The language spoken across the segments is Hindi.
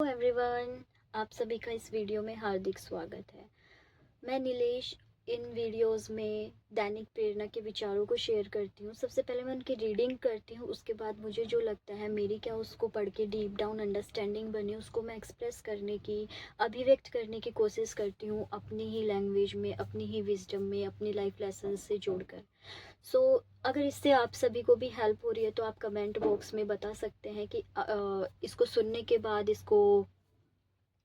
हेलो एवरीवन, आप सभी का इस वीडियो में हार्दिक स्वागत है। मैं नीलेश इन वीडियोस में दैनिक प्रेरणा के विचारों को शेयर करती हूँ। सबसे पहले मैं उनकी रीडिंग करती हूँ, उसके बाद मुझे जो लगता है मेरी क्या उसको पढ़ के डीप डाउन अंडरस्टैंडिंग बनी, उसको मैं एक्सप्रेस करने की, अभिव्यक्त करने की कोशिश करती हूँ अपनी ही लैंग्वेज में, अपनी ही विजडम में, अपनी लाइफ लेसन से जोड़कर। अगर इससे आप सभी को भी हेल्प हो रही है तो आप कमेंट बॉक्स में बता सकते हैं कि इसको सुनने के बाद इसको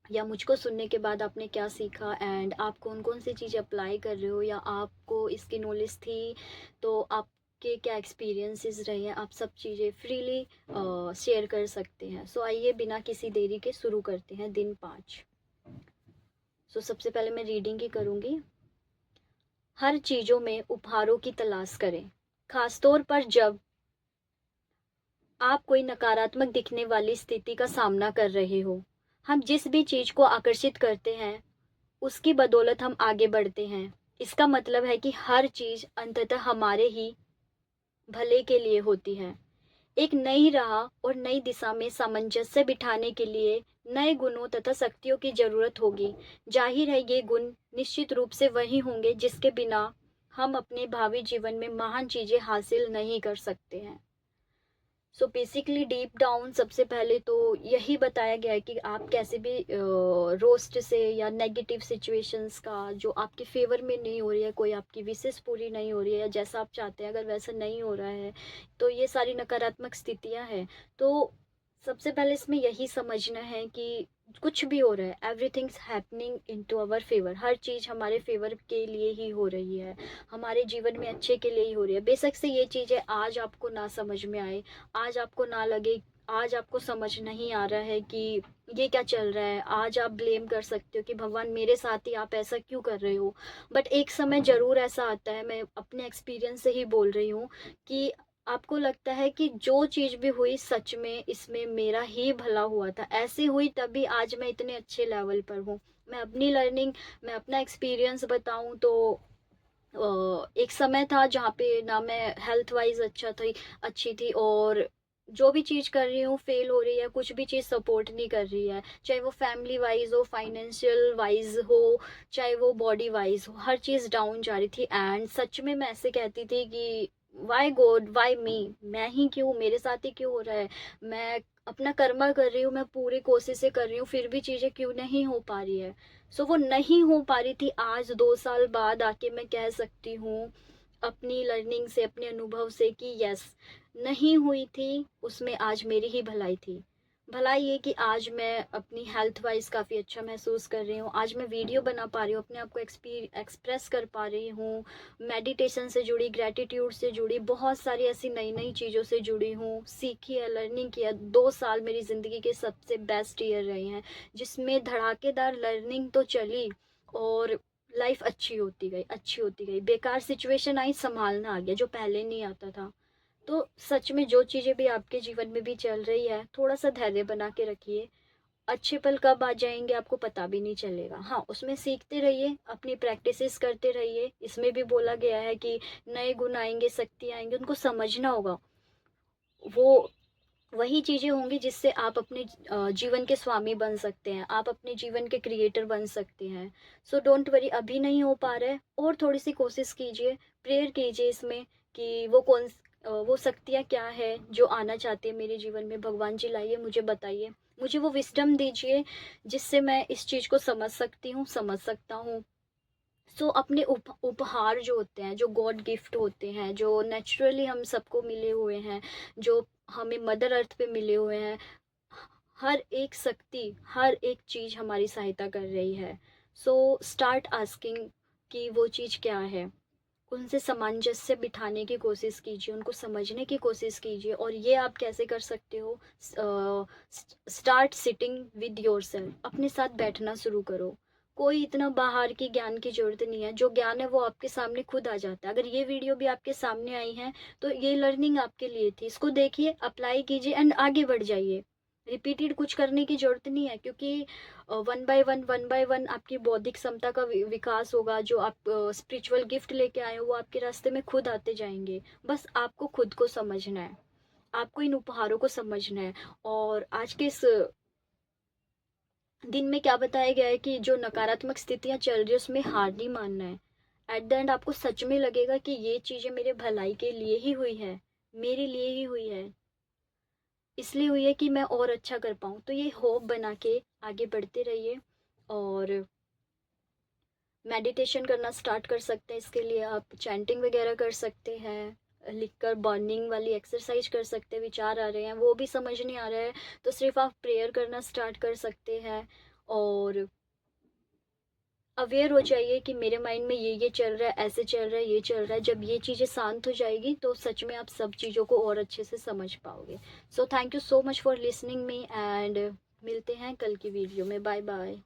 या मुझको सुनने के बाद आपने क्या सीखा एंड आप कौन कौन सी चीज़ें अप्लाई कर रहे हो या आपको इसकी नॉलेज थी तो आपके क्या एक्सपीरियंसेस रहे हैं। आप सब चीज़ें फ्रीली शेयर कर सकते हैं। आइए बिना किसी देरी के शुरू करते हैं दिन 5। सबसे पहले मैं रीडिंग ही करूँगी। हर चीज़ों में उपहारों की तलाश करें, खासतौर पर जब आप कोई नकारात्मक दिखने वाली स्थिति का सामना कर रहे हो। हम जिस भी चीज़ को आकर्षित करते हैं उसकी बदौलत हम आगे बढ़ते हैं। इसका मतलब है कि हर चीज़ अंततः हमारे ही भले के लिए होती है। एक नई राह और नई दिशा में सामंजस्य बिठाने के लिए नए गुणों तथा शक्तियों की जरूरत होगी। जाहिर है ये गुण निश्चित रूप से वही होंगे जिसके बिना हम अपने भावी जीवन में महान चीजें हासिल नहीं कर सकते हैं। बेसिकली डीप डाउन सबसे पहले तो यही बताया गया है कि आप कैसे भी रोस्ट से या नेगेटिव सिचुएशंस का जो आपके फेवर में नहीं हो रही है, कोई आपकी विशेष पूरी नहीं हो रही है या जैसा आप चाहते हैं अगर वैसा नहीं हो रहा है तो ये सारी नकारात्मक स्थितियां हैं। तो सबसे पहले इसमें यही समझना है कि कुछ भी हो रहा है, everything's happening into our favour. हर चीज़ हमारे फेवर के लिए ही हो रही है, हमारे जीवन में अच्छे के लिए ही हो रही है। बेशक से ये चीज़ें आज आपको ना समझ में आए, आज आपको ना लगे, आज आपको समझ नहीं आ रहा है कि ये क्या चल रहा है, आज आप ब्लेम कर सकते हो कि भगवान मेरे साथ ही आप ऐसा क्यों कर रहे हो। बट एक समय ज़रूर ऐसा आता है, मैं अपने एक्सपीरियंस से ही बोल रही हूँ, कि आपको लगता है कि जो चीज़ भी हुई सच में इसमें मेरा ही भला हुआ था, ऐसी हुई तभी आज मैं इतने अच्छे लेवल पर हूँ। मैं अपनी लर्निंग, मैं अपना एक्सपीरियंस बताऊँ तो एक समय था जहाँ पे ना मैं हेल्थ वाइज अच्छी थी और जो भी चीज़ कर रही हूँ फेल हो रही है, कुछ भी चीज़ सपोर्ट नहीं कर रही है, चाहे वो फैमिली वाइज हो, फाइनेंशियल वाइज हो, चाहे वो बॉडी वाइज हो, हर चीज़ डाउन जा रही थी। एंड सच में मैं ऐसे कहती थी कि वाई गॉड, वाई मी, मैं ही क्यों, मेरे साथ ही क्यों हो रहा है, मैं अपना कर्मा कर रही हूँ, मैं पूरी कोशिश से कर रही हूँ, फिर भी चीज़ें क्यों नहीं हो पा रही है। वो नहीं हो पा रही थी। आज 2 साल बाद आके मैं कह सकती हूँ अपनी लर्निंग से, अपने अनुभव से, कि यस, नहीं हुई थी उसमें आज मेरी ही भलाई थी। भलाई ये कि आज मैं अपनी हेल्थ वाइज काफ़ी अच्छा महसूस कर रही हूँ, आज मैं वीडियो बना पा रही हूँ, अपने आप को एक्सप्रेस कर पा रही हूँ, मेडिटेशन से जुड़ी, ग्रेटिट्यूड से जुड़ी, बहुत सारी ऐसी नई नई चीज़ों से जुड़ी हूँ, सीखी है, लर्निंग किया। 2 साल मेरी ज़िंदगी के सबसे बेस्ट ईयर रहे हैं, जिसमें धड़ाकेदार लर्निंग तो चली और लाइफ अच्छी होती गई, अच्छी होती गई। बेकार सिचुएशन आई, संभालना आ गया जो पहले नहीं आता था। तो सच में जो चीज़ें भी आपके जीवन में भी चल रही है, थोड़ा सा धैर्य बना के रखिए। अच्छे पल कब आ जाएंगे आपको पता भी नहीं चलेगा। हाँ, उसमें सीखते रहिए, अपनी प्रैक्टिसेस करते रहिए। इसमें भी बोला गया है कि नए गुण आएंगे, शक्ति आएंगे, उनको समझना होगा। वो वही चीज़ें होंगी जिससे आप अपने जीवन के स्वामी बन सकते हैं, आप अपने जीवन के क्रिएटर बन सकते हैं। डोंट वरी, अभी नहीं हो पा रहा है और थोड़ी सी कोशिश कीजिए, प्रेयर कीजिए इसमें कि वो शक्तियाँ क्या है जो आना चाहती है मेरे जीवन में। भगवान जी लाइए, मुझे बताइए, मुझे वो विस्डम दीजिए जिससे मैं इस चीज़ को समझ सकती हूँ, समझ सकता हूँ। अपने उपहार जो होते हैं, जो गॉड गिफ्ट होते हैं, जो नेचुरली हम सबको मिले हुए हैं, जो हमें मदर अर्थ पे मिले हुए हैं, हर एक शक्ति, हर एक चीज़ हमारी सहायता कर रही है। स्टार्ट आस्किंग कि वो चीज़ क्या है। उनसे सामंजस्य बिठाने की कोशिश कीजिए, उनको समझने की कोशिश कीजिए। और ये आप कैसे कर सकते हो? स्टार्ट सिटिंग विद योरसेल्फ, अपने साथ बैठना शुरू करो। कोई इतना बाहर की ज्ञान की जरूरत नहीं है, जो ज्ञान है वो आपके सामने खुद आ जाता है। अगर ये वीडियो भी आपके सामने आई है तो ये लर्निंग आपके लिए थी, इसको देखिए, अप्लाई कीजिए एंड आगे बढ़ जाइए। रिपीटेड कुछ करने की जरूरत नहीं है, क्योंकि वन बाय वन आपकी बौद्धिक क्षमता का विकास होगा। जो आप स्पिरिचुअल गिफ्ट लेके आए हो वो आपके रास्ते में खुद आते जाएंगे। बस आपको खुद को समझना है, आपको इन उपहारों को समझना है। और आज के इस दिन में क्या बताया गया है कि जो नकारात्मक स्थितियाँ चल रही है उसमें हार नहीं मानना है। एट द एंड आपको सच में लगेगा कि ये चीज़ें मेरे भलाई के लिए ही हुई है, मेरे लिए ही हुई है, इसलिए हुई है कि मैं और अच्छा कर पाऊँ। तो ये होप बना के आगे बढ़ते रहिए और मेडिटेशन करना स्टार्ट कर सकते हैं। इसके लिए आप चैंटिंग वगैरह कर सकते हैं, लिखकर बर्निंग वाली एक्सरसाइज कर सकते हैं। विचार आ रहे हैं, वो भी समझ नहीं आ रहा है, तो सिर्फ आप प्रेयर करना स्टार्ट कर सकते हैं और अवेयर हो जाइए कि मेरे माइंड में ये चल रहा है, ऐसे चल रहा है, ये चल रहा है। जब ये चीज़ें शांत हो जाएगी तो सच में आप सब चीज़ों को और अच्छे से समझ पाओगे। So thank you so much for listening me and मिलते हैं कल की वीडियो में। Bye bye.